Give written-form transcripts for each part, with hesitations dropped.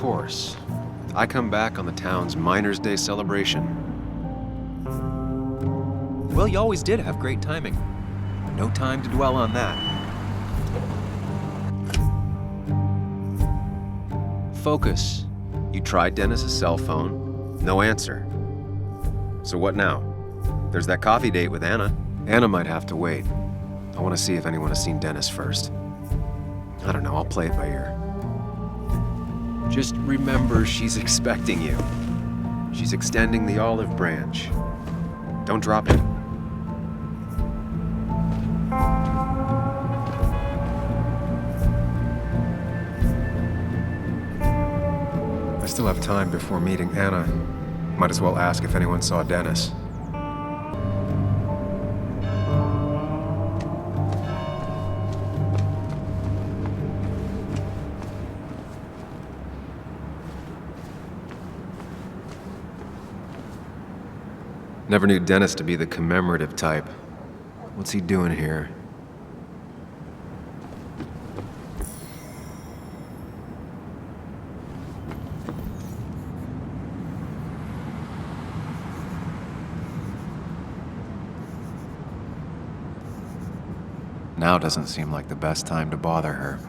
course. I come back on the town's Miners' Day celebration. Well, you always did have great timing. No time to dwell on that. Focus. You tried Dennis's cell phone. No answer. So what now? There's that coffee date with Anna. Anna might have to wait. I want to see if anyone has seen Dennis first. I don't know, I'll play it by ear. Just remember she's expecting you. She's extending the olive branch. Don't drop it. I still have time before meeting Anna. Might as well ask if anyone saw Dennis. Never knew Dennis to be the commemorative type. What's he doing here? Now doesn't seem like the best time to bother her.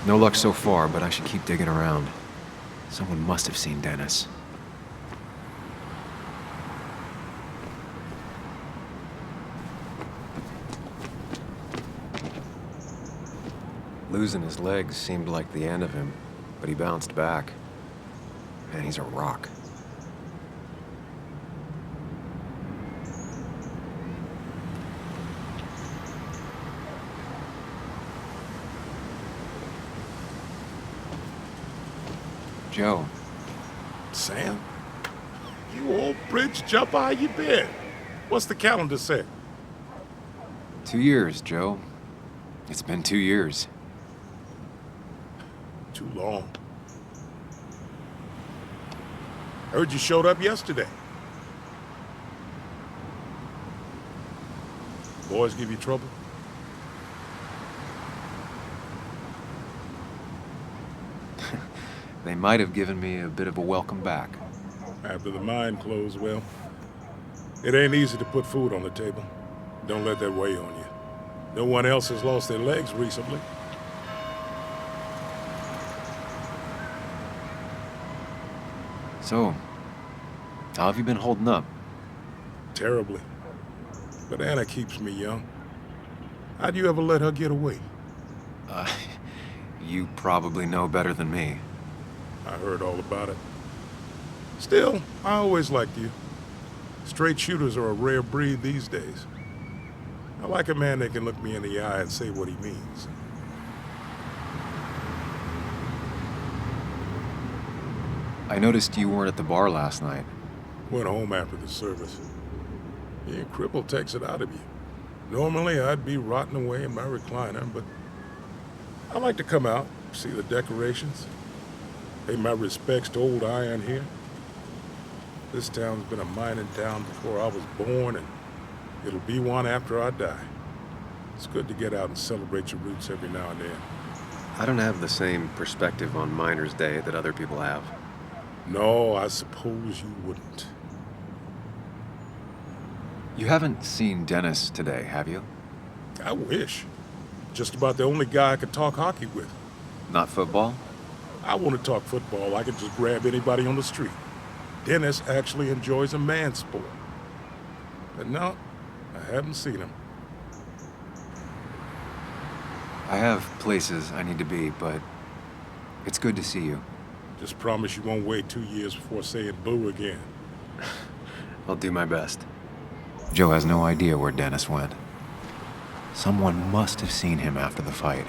No luck so far, but I should keep digging around. Someone must have seen Dennis. Losing his legs seemed like the end of him, but he bounced back. Man, he's a rock. Joe. Sam? You old bridge jumper, how you been? What's the calendar say? 2 years, Joe. It's been 2 years. Too long. Heard you showed up yesterday. Boys give you trouble? They might have given me a bit of a welcome back. After the mine closed, well, it ain't easy to put food on the table. Don't let that weigh on you. No one else has lost their legs recently. So, how have you been holding up? Terribly. But Anna keeps me young. How'd you ever let her get away? You probably know better than me. I heard all about it. Still, I always liked you. Straight shooters are a rare breed these days. I like a man that can look me in the eye and say what he means. I noticed you weren't at the bar last night. Went home after the service. Being crippled takes it out of you. Normally, I'd be rotting away in my recliner, but I like to come out, see the decorations, pay my respects to old iron here. This town's been a mining town before I was born, and it'll be one after I die. It's good to get out and celebrate your roots every now and then. I don't have the same perspective on Miners' Day that other people have. No, I suppose you wouldn't. You haven't seen Dennis today, have you? I wish. Just about the only guy I could talk hockey with. Not football? I want to talk football. I could just grab anybody on the street. Dennis actually enjoys a man's sport. But no, I haven't seen him. I have places I need to be, but it's good to see you. Just promise you won't wait 2 years before saying boo again. I'll do my best. Joe has no idea where Dennis went. Someone must have seen him after the fight.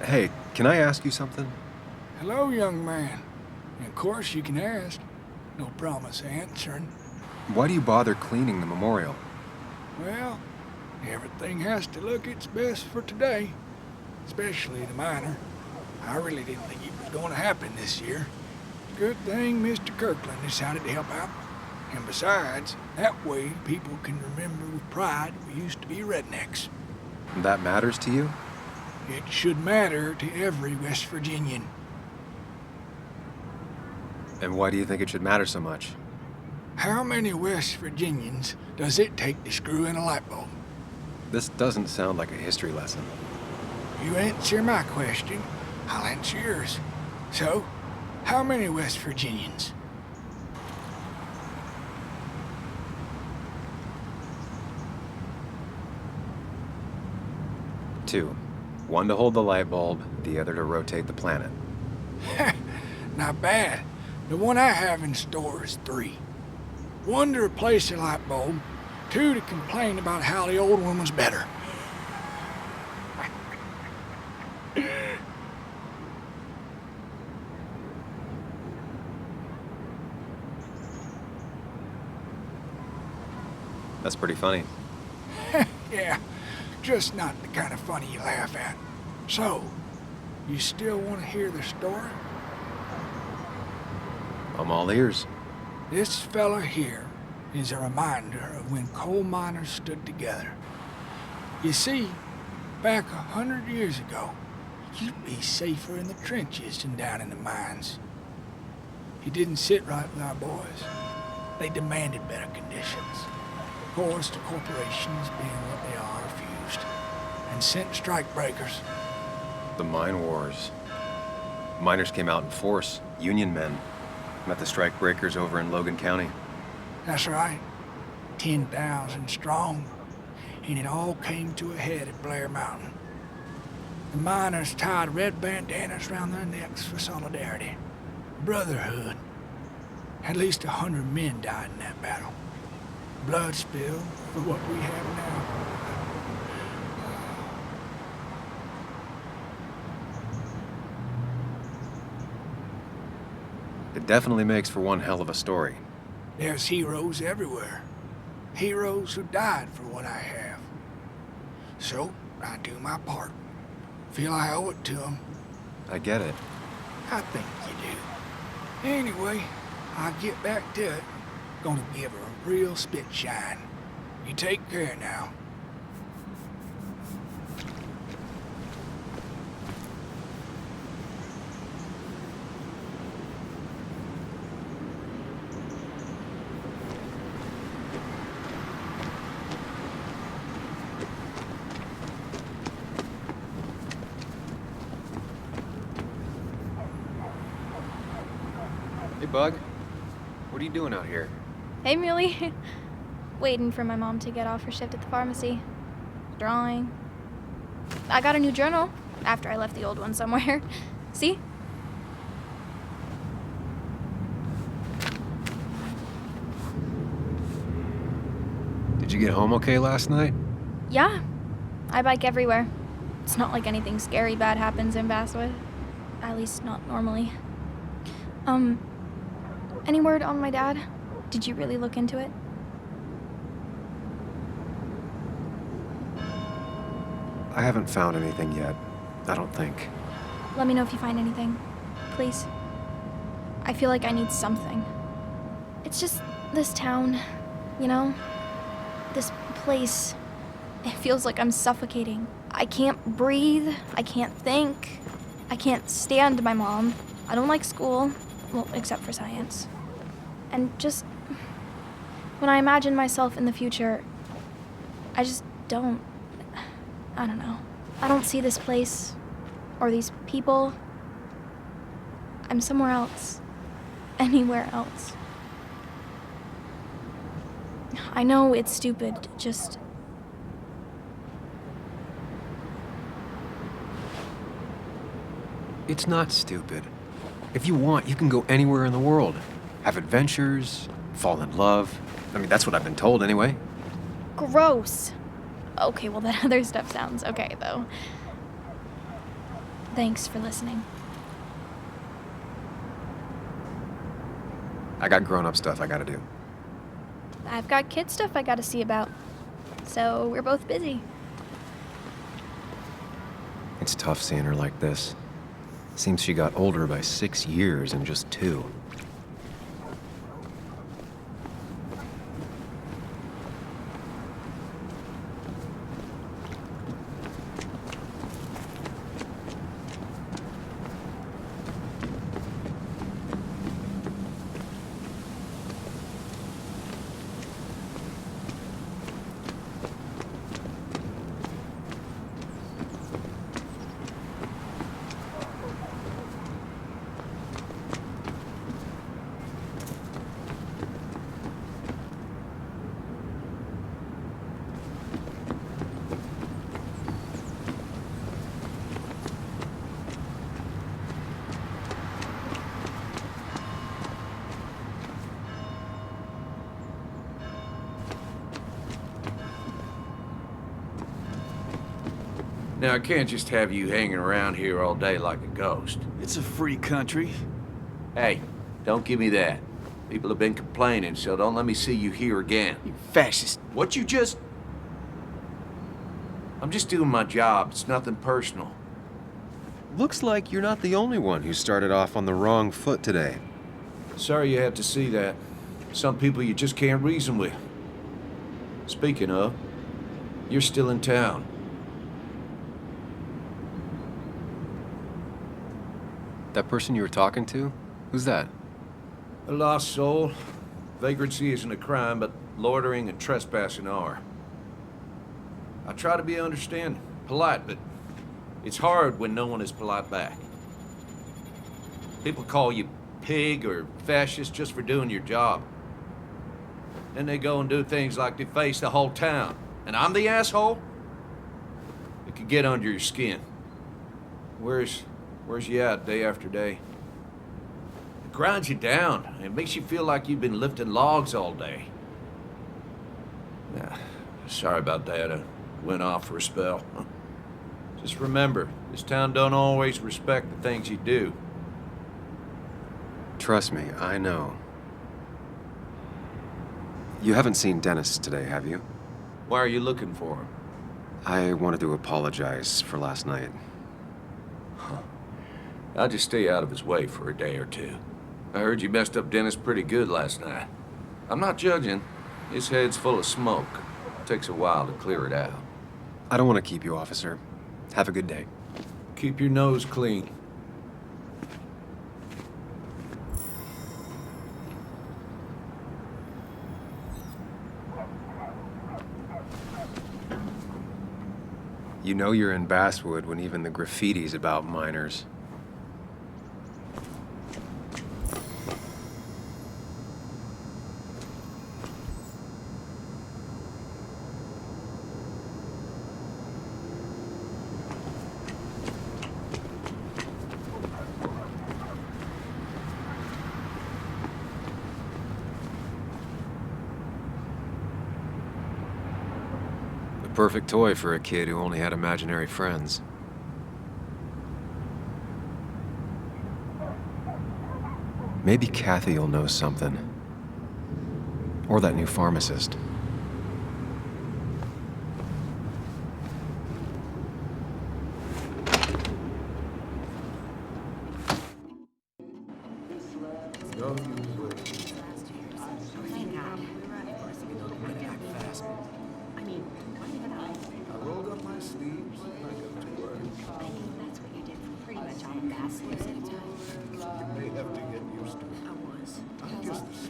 Hey, can I ask you something? Hello, young man. Of course you can ask. No promise answering. Why do you bother cleaning the memorial? Well, everything has to look its best for today. Especially the miner. I really didn't think it was going to happen this year. Good thing Mr. Kirkland decided to help out. And besides, that way people can remember with pride we used to be rednecks. That matters to you? It should matter to every West Virginian. And why do you think it should matter so much? How many West Virginians does it take to screw in a light bulb? This doesn't sound like a history lesson. You answer my question, I'll answer yours. So, how many West Virginians? Two. One to hold the light bulb, the other to rotate the planet. Not bad. The one I have in store is 3. 1 to replace the light bulb, 2 to complain about how the old one was better. That's pretty funny. Yeah, just not the kind of funny you laugh at. So, you still want to hear the story? I'm all ears. This fella here is a reminder of when coal miners stood together. You see, back 100 years ago, you'd be safer in the trenches than down in the mines. He didn't sit right with our boys. They demanded better conditions. Of course, the corporations, being what they are, refused and sent strikebreakers. The mine wars. Miners came out in force, Union men. Met the strikebreakers over in Logan County. That's right. 10,000 strong. And it all came to a head at Blair Mountain. The miners tied red bandanas around their necks for solidarity. Brotherhood. At least 100 men died in that battle. Blood spilled for what we have now. It definitely makes for one hell of a story. There's heroes everywhere. Heroes who died for what I have. So, I do my part. Feel I owe it to them. I get it. I think you do. Anyway, I'll get back to it. Gonna give her a real spit shine. You take care now. Hey, Bug. What are you doing out here? Hey, Muley. Waiting for my mom to get off her shift at the pharmacy. Drawing. I got a new journal after I left the old one somewhere. See? Did you get home okay last night? Yeah. I bike everywhere. It's not like anything scary bad happens in Basswood. At least not normally. Any word on my dad? Did you really look into it? I haven't found anything yet. I don't think. Let me know if you find anything. Please. I feel like I need something. It's just this town, you know? This place. It feels like I'm suffocating. I can't breathe. I can't think. I can't stand my mom. I don't like school. Well, except for science. And just... when I imagine myself in the future, I just don't... I don't know. I don't see this place. Or these people. I'm somewhere else. Anywhere else. I know it's stupid, just... It's not stupid. If you want, you can go anywhere in the world. Have adventures, fall in love. I mean, that's what I've been told anyway. Gross. Okay, well, that other stuff sounds okay, though. Thanks for listening. I got grown-up stuff I gotta do. I've got kid stuff I gotta see about. So we're both busy. It's tough seeing her like this. Seems she got older by 6 years in just 2. Now, I can't just have you hanging around here all day like a ghost. It's a free country. Hey, don't give me that. People have been complaining, so don't let me see you here again. You fascist. What you just... I'm just doing my job. It's nothing personal. Looks like you're not the only one who started off on the wrong foot today. Sorry you had to see that. Some people you just can't reason with. Speaking of, you're still in town. That person you were talking to? Who's that? A lost soul. Vagrancy isn't a crime, but loitering and trespassing are. I try to be understanding, polite, but it's hard when no one is polite back. People call you pig or fascist just for doing your job. Then they go and do things like deface the whole town. And I'm the asshole? It could get under your skin. Where's you at day after day? It grinds you down. It makes you feel like you've been lifting logs all day. Yeah, sorry about that. I went off for a spell. Just remember, this town don't always respect the things you do. Trust me, I know. You haven't seen Dennis today, have you? Why are you looking for him? I wanted to apologize for last night. I'll just stay out of his way for a day or two. I heard you messed up Dennis pretty good last night. I'm not judging. His head's full of smoke. Takes a while to clear it out. I don't want to keep you, officer. Have a good day. Keep your nose clean. You know you're in Basswood when even the graffiti's about minors. Perfect toy for a kid who only had imaginary friends. Maybe Kathy will know something. Or that new pharmacist.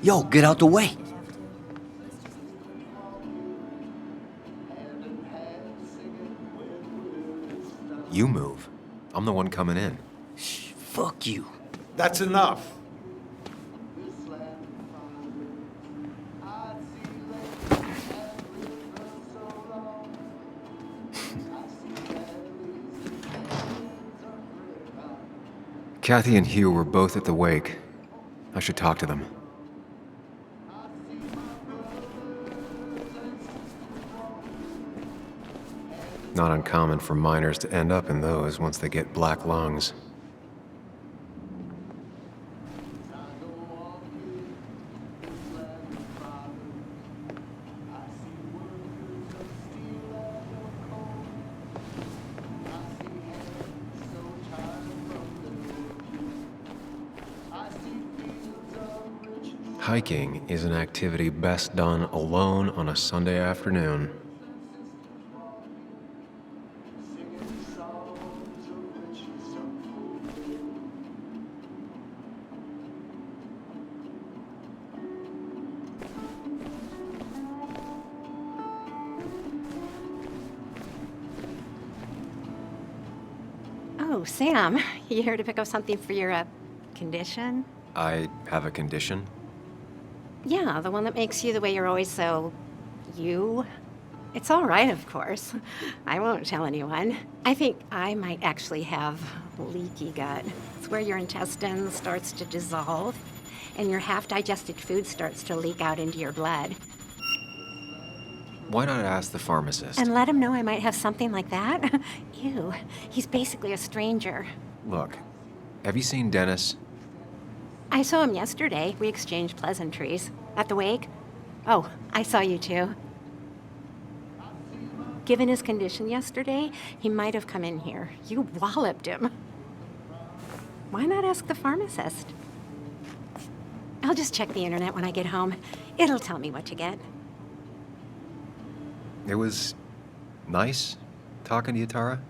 Yo, get out the way. You move. I'm the one coming in. Shh, fuck you. That's enough. Kathy and Hugh were both at the wake. I should talk to them. Not uncommon for miners to end up in those once they get black lungs. Hiking is an activity best done alone on a Sunday afternoon. Oh, Sam, you here to pick up something for your, condition? I have a condition. Yeah, the one that makes you the way you're always so... you? It's all right, of course. I won't tell anyone. I think I might actually have leaky gut. It's where your intestine starts to dissolve, and your half-digested food starts to leak out into your blood. Why not ask the pharmacist? And let him know I might have something like that? Ew, he's basically a stranger. Look, have you seen Dennis? I saw him yesterday. We exchanged pleasantries. At the wake? Oh, I saw you too. Given his condition yesterday, he might have come in here. You walloped him. Why not ask the pharmacist? I'll just check the internet when I get home. It'll tell me what to get. It was nice talking to you, Tara.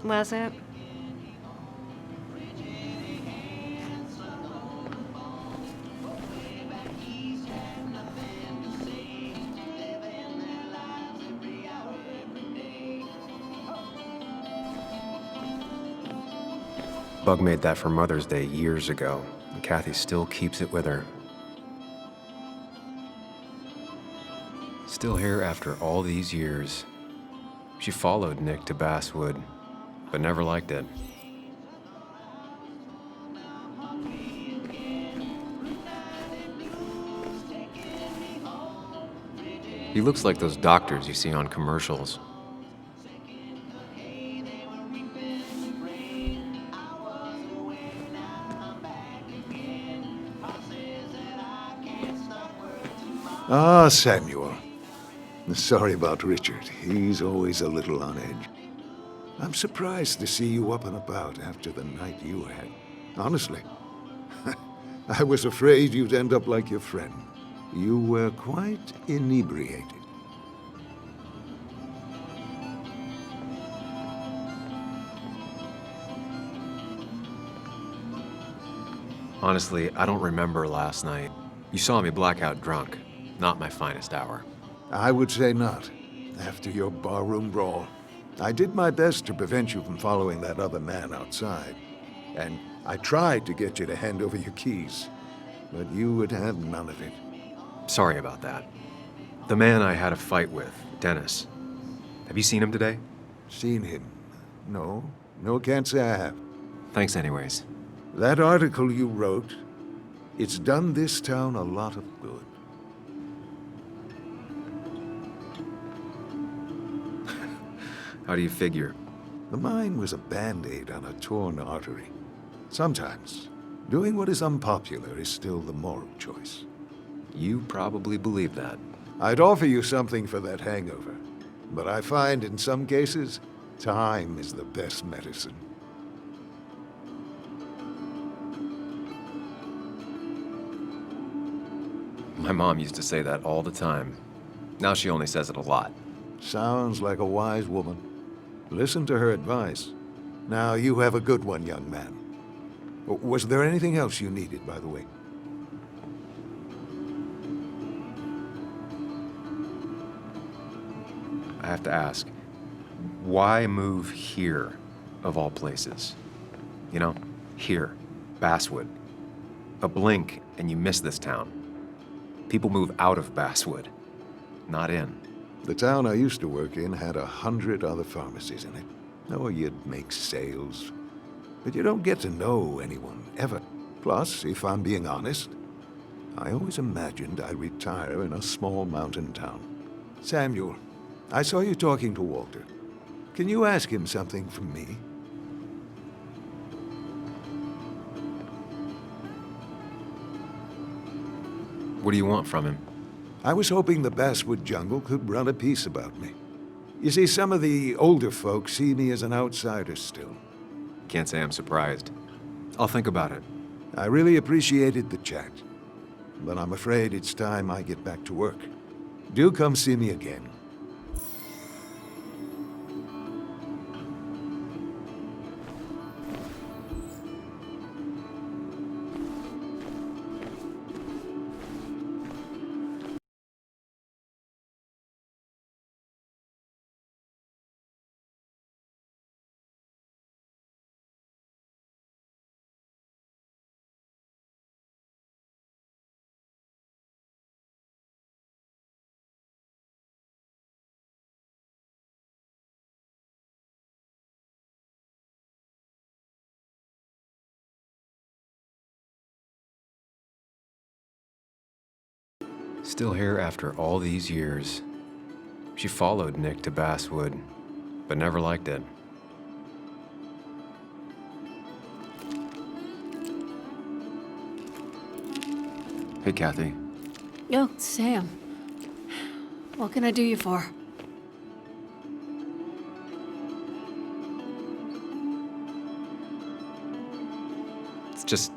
Was it? Bug made that for Mother's Day years ago, and Kathy still keeps it with her. Still here after all these years. She followed Nick to Basswood, but never liked it. He looks like those doctors you see on commercials. Ah, Samuel. Sorry about Richard. He's always a little on edge. I'm surprised to see you up and about after the night you had. Honestly. I was afraid you'd end up like your friend. You were quite inebriated. Honestly, I don't remember last night. You saw me blackout drunk. Not my finest hour. I would say not. After your barroom brawl, I did my best to prevent you from following that other man outside. And I tried to get you to hand over your keys, but you would have none of it. Sorry about that. The man I had a fight with, Dennis. Have you seen him today? Seen him? No. No, can't say I have. Thanks anyways. That article you wrote, it's done this town a lot of good. How do you figure? The mine was a band-aid on a torn artery. Sometimes, doing what is unpopular is still the moral choice. You probably believe that. I'd offer you something for that hangover, but I find in some cases, time is the best medicine. My mom used to say that all the time. Now she only says it a lot. Sounds like a wise woman. Listen to her advice. Now, you have a good one, young man. Was there anything else you needed, by the way? I have to ask, why move here, of all places? You know, here, Basswood. A blink and you miss this town. People move out of Basswood, not in. The town I used to work in had 100 other pharmacies in it. Oh, you'd make sales. But you don't get to know anyone, ever. Plus, if I'm being honest, I always imagined I'd retire in a small mountain town. Samuel, I saw you talking to Walter. Can you ask him something from me? What do you want from him? I was hoping the Basswood Jungle could run a piece about me. You see, some of the older folks see me as an outsider still. Can't say I'm surprised. I'll think about it. I really appreciated the chat, but I'm afraid it's time I get back to work. Do come see me again. Still here after all these years. She followed Nick to Basswood, but never liked it. Hey, Kathy. Yo, Sam. What can I do you for? It's just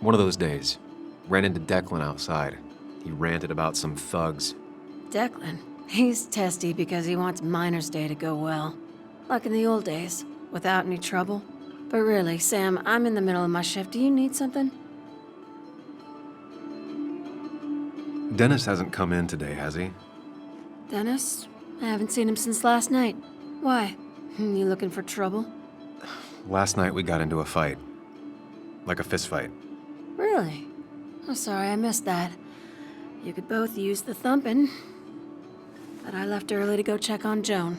one of those days. Ran into Declan outside. He ranted about some thugs. Declan. He's testy because he wants Miner's Day to go well. Like in the old days, without any trouble. But really, Sam, I'm in the middle of my shift. Do you need something? Dennis hasn't come in today, has he? Dennis? I haven't seen him since last night. Why? You looking for trouble? Last night we got into a fight. Like a fist fight. Really? I'm sorry I missed that. You could both use the thumping. But I left early to go check on Joan.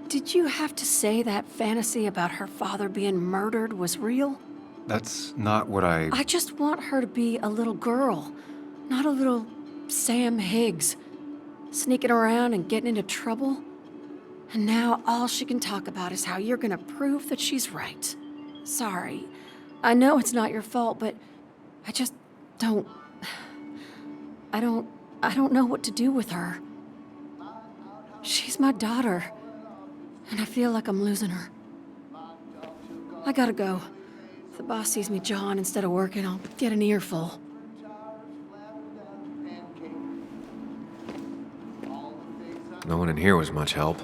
Did you have to say that fantasy about her father being murdered was real? That's not what I just want her to be a little girl, not a little Sam Higgs, sneaking around and getting into trouble. And now all she can talk about is how you're gonna prove that she's right. Sorry. I know it's not your fault, but I just don't... I don't know what to do with her. She's my daughter, and I feel like I'm losing her. I gotta go. If the boss sees me jawing instead of working, I'll get an earful. No one in here was much help.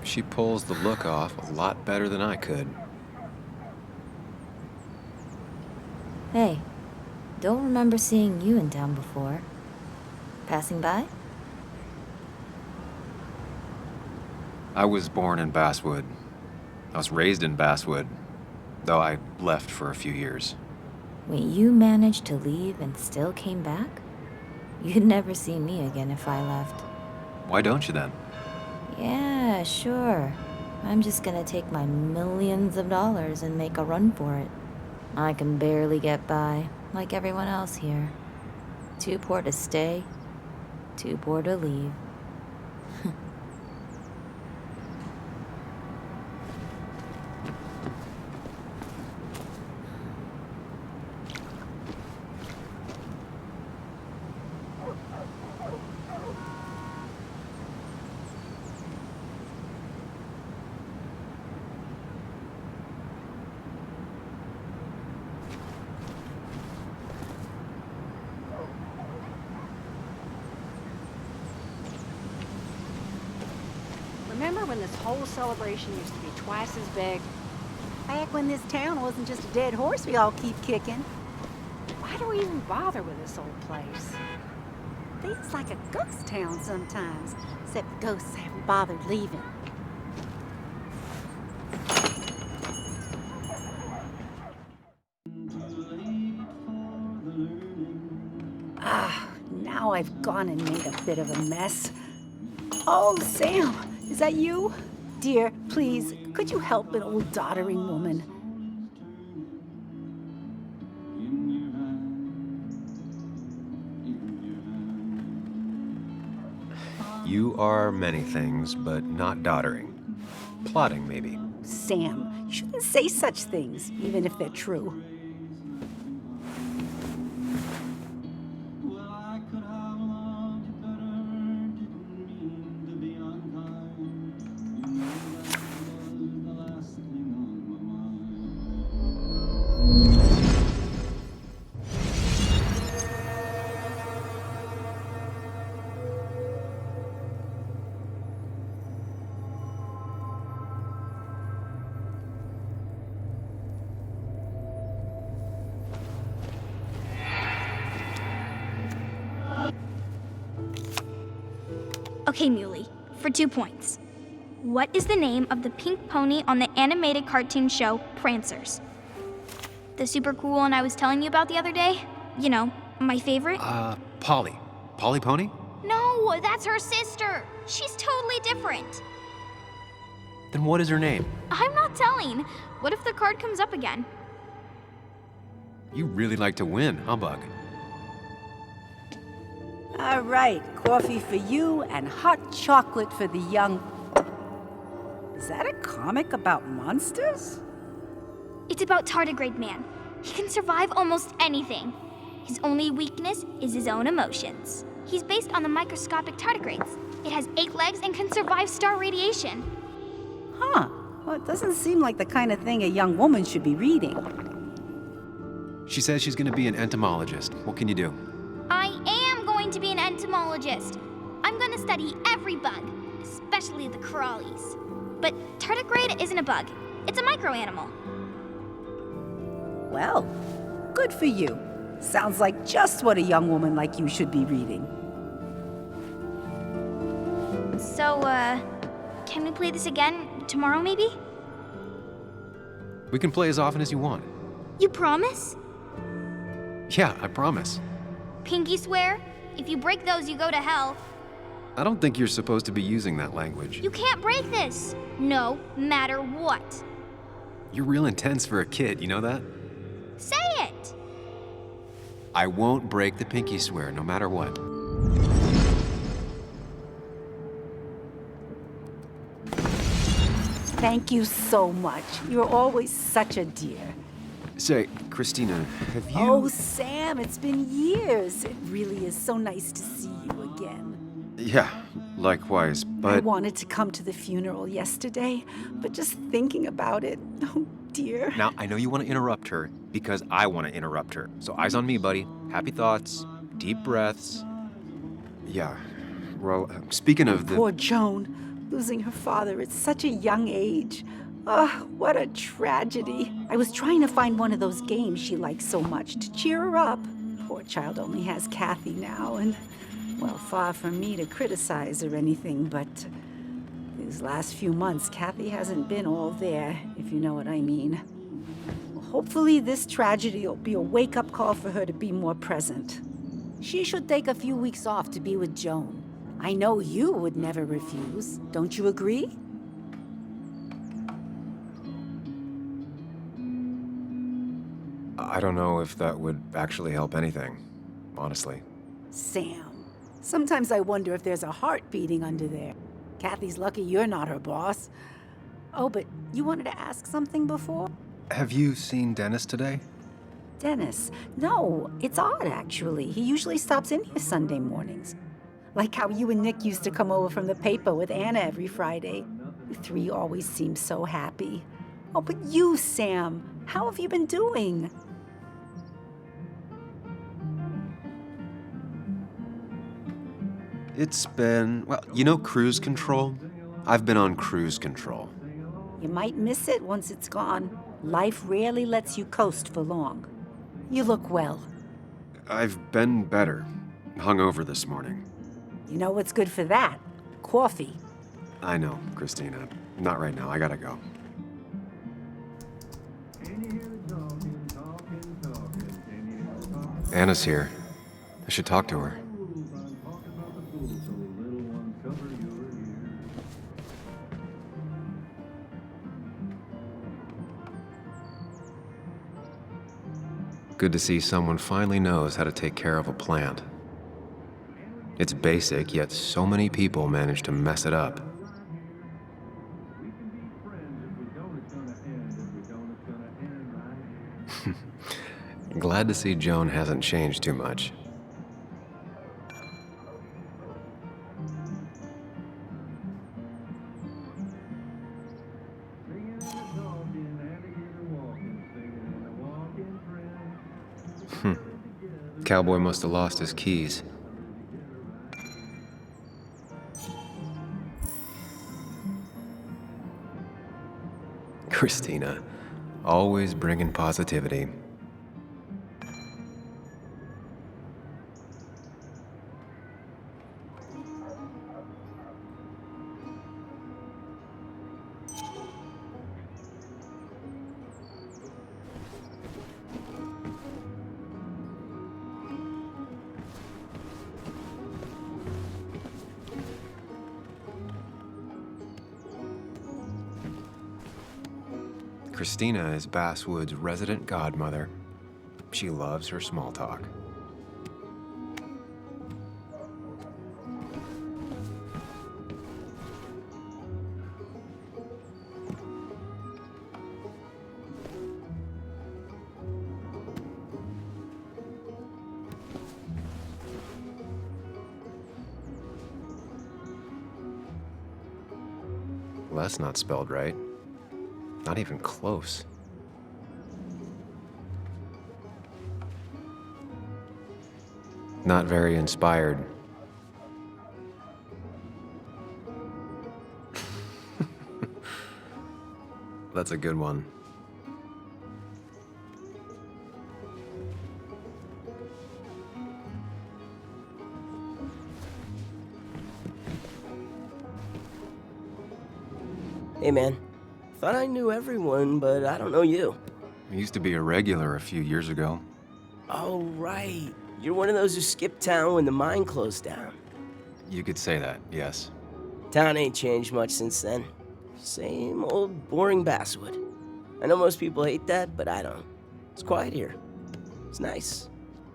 She pulls the look off a lot better than I could. Hey, don't remember seeing you in town before. Passing by? I was born in Basswood. I was raised in Basswood, though I left for a few years. Wait, you managed to leave and still came back? You'd never see me again if I left. Why don't you then? Yeah, sure. I'm just gonna take my millions of dollars and make a run for it. I can barely get by, like everyone else here. Too poor to stay, too poor to leave. Remember when this whole celebration used to be twice as big? Back when this town wasn't just a dead horse we all keep kicking. Why do we even bother with this old place? Feels like a ghost town sometimes, except the ghosts haven't bothered leaving. Now I've gone and made a bit of a mess. Oh, Sam, is that you? Dear, please, could you help an old doddering woman? You are many things, but not doddering. Plotting, maybe. Sam, you shouldn't say such things, even if they're true. Okay, Muley, for 2 points. What is the name of the pink pony on the animated cartoon show Prancers? The super cool one I was telling you about the other day? You know, my favorite? Polly. Polly Pony? No, that's her sister. She's totally different. Then what is her name? I'm not telling. What if the card comes up again? You really like to win, humbug. All right, coffee for you and hot chocolate for the young... Is that a comic about monsters? It's about Tardigrade Man. He can survive almost anything. His only weakness is his own emotions. He's based on the microscopic tardigrades. It has 8 legs and can survive star radiation. Huh. Well, it doesn't seem like the kind of thing a young woman should be reading. She says she's gonna be an entomologist. What can you do? I am going to be an entomologist. I'm going to study every bug, especially the crawlies. But tardigrade isn't a bug. It's a microanimal. Well, good for you. Sounds like just what a young woman like you should be reading. So, can we play this again tomorrow, maybe? We can play as often as you want. You promise? Yeah, I promise. Pinky swear? If you break those, you go to hell. I don't think you're supposed to be using that language. You can't break this. No matter what. You're real intense for a kid, you know that? Say it! I won't break the pinky swear, no matter what. Thank you so much. You're always such a dear. Say, Christina, have you... Oh, Sam, it's been years. It really is so nice to see you again. Yeah, likewise, but... I wanted to come to the funeral yesterday, but just thinking about it, oh dear. Now, I know you want to interrupt her because I want to interrupt her. So eyes on me, buddy. Happy thoughts, deep breaths. Yeah, well, speaking of the... Poor Joan, losing her father at such a young age. Oh, what a tragedy. I was trying to find one of those games she likes so much to cheer her up. Poor child only has Kathy now, and, well, far from me to criticize or anything, but these last few months, Kathy hasn't been all there, if you know what I mean. Well, hopefully this tragedy will be a wake-up call for her to be more present. She should take a few weeks off to be with Joan. I know you would never refuse. Don't you agree? I don't know if that would actually help anything, honestly. Sam, sometimes I wonder if there's a heart beating under there. Kathy's lucky you're not her boss. Oh, but you wanted to ask something before? Have you seen Dennis today? Dennis? No, it's odd, actually. He usually stops in here Sunday mornings. Like how you and Nick used to come over from the paper with Anna every Friday. You 3 always seem so happy. Oh, but you, Sam, how have you been doing? It's been, well, you know cruise control? I've been on cruise control. You might miss it once it's gone. Life rarely lets you coast for long. You look well. I've been better. Hungover this morning. You know what's good for that? Coffee. I know, Christina. Not right now. I gotta go. Anna's here. I should talk to her. Good to see someone finally knows how to take care of a plant. It's basic, yet so many people manage to mess it up. Glad to see Joan hasn't changed too much. Cowboy must have lost his keys. Christina, always bringing positivity. Christina is Basswood's resident godmother. She loves her small talk. Well, that's not spelled right. Not even close. Not very inspired. That's a good one. Hey man, thought I knew everyone, but I don't know you. I used to be a regular a few years ago. Oh right, you're one of those who skipped town when the mine closed down. You could say that, yes. Town ain't changed much since then. Same old boring Basswood. I know most people hate that, but I don't. It's quiet here. It's nice.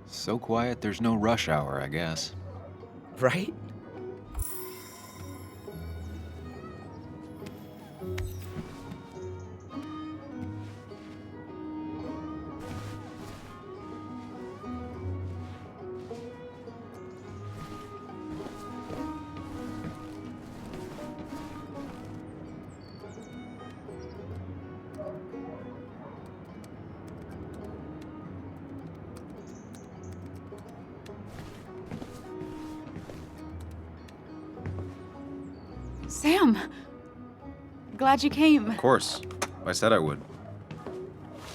So quiet there's no rush hour, I guess. Right? Sam! Glad you came. Of course. I said I would.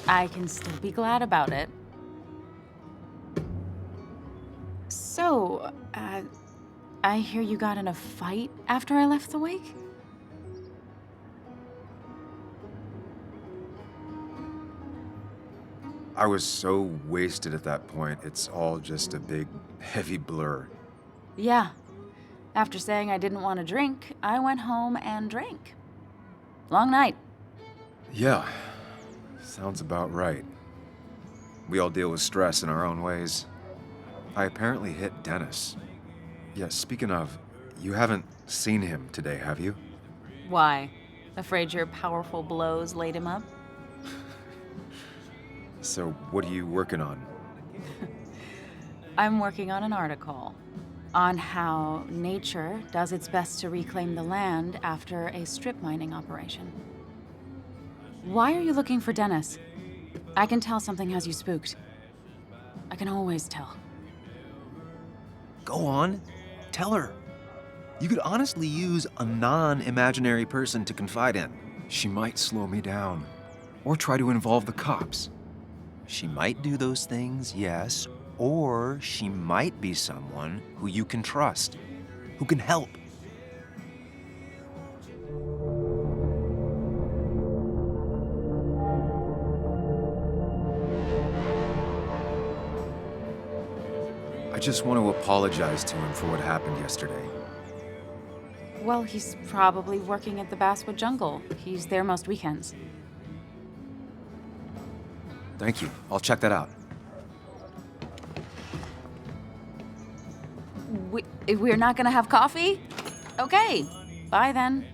I can still be glad about it. So, I hear you got in a fight after I left the wake? I was so wasted at that point, it's all just a big, heavy blur. Yeah. After saying I didn't want to drink, I went home and drank. Long night. Yeah, sounds about right. We all deal with stress in our own ways. I apparently hit Dennis. Yeah, speaking of, you haven't seen him today, have you? Why? Afraid your powerful blows laid him up? So, what are you working on? I'm working on an article on how nature does its best to reclaim the land after a strip mining operation. Why are you looking for Dennis? I can tell something has you spooked. I can always tell. Go on. Tell her. You could honestly use a non-imaginary person to confide in. She might slow me down, or try to involve the cops. She might do those things, yes, or she might be someone who you can trust, who can help. I just want to apologize to him for what happened yesterday. Well, he's probably working at the Basswood Jungle. He's there most weekends. Thank you. I'll check that out. We're not gonna have coffee? Okay, bye then.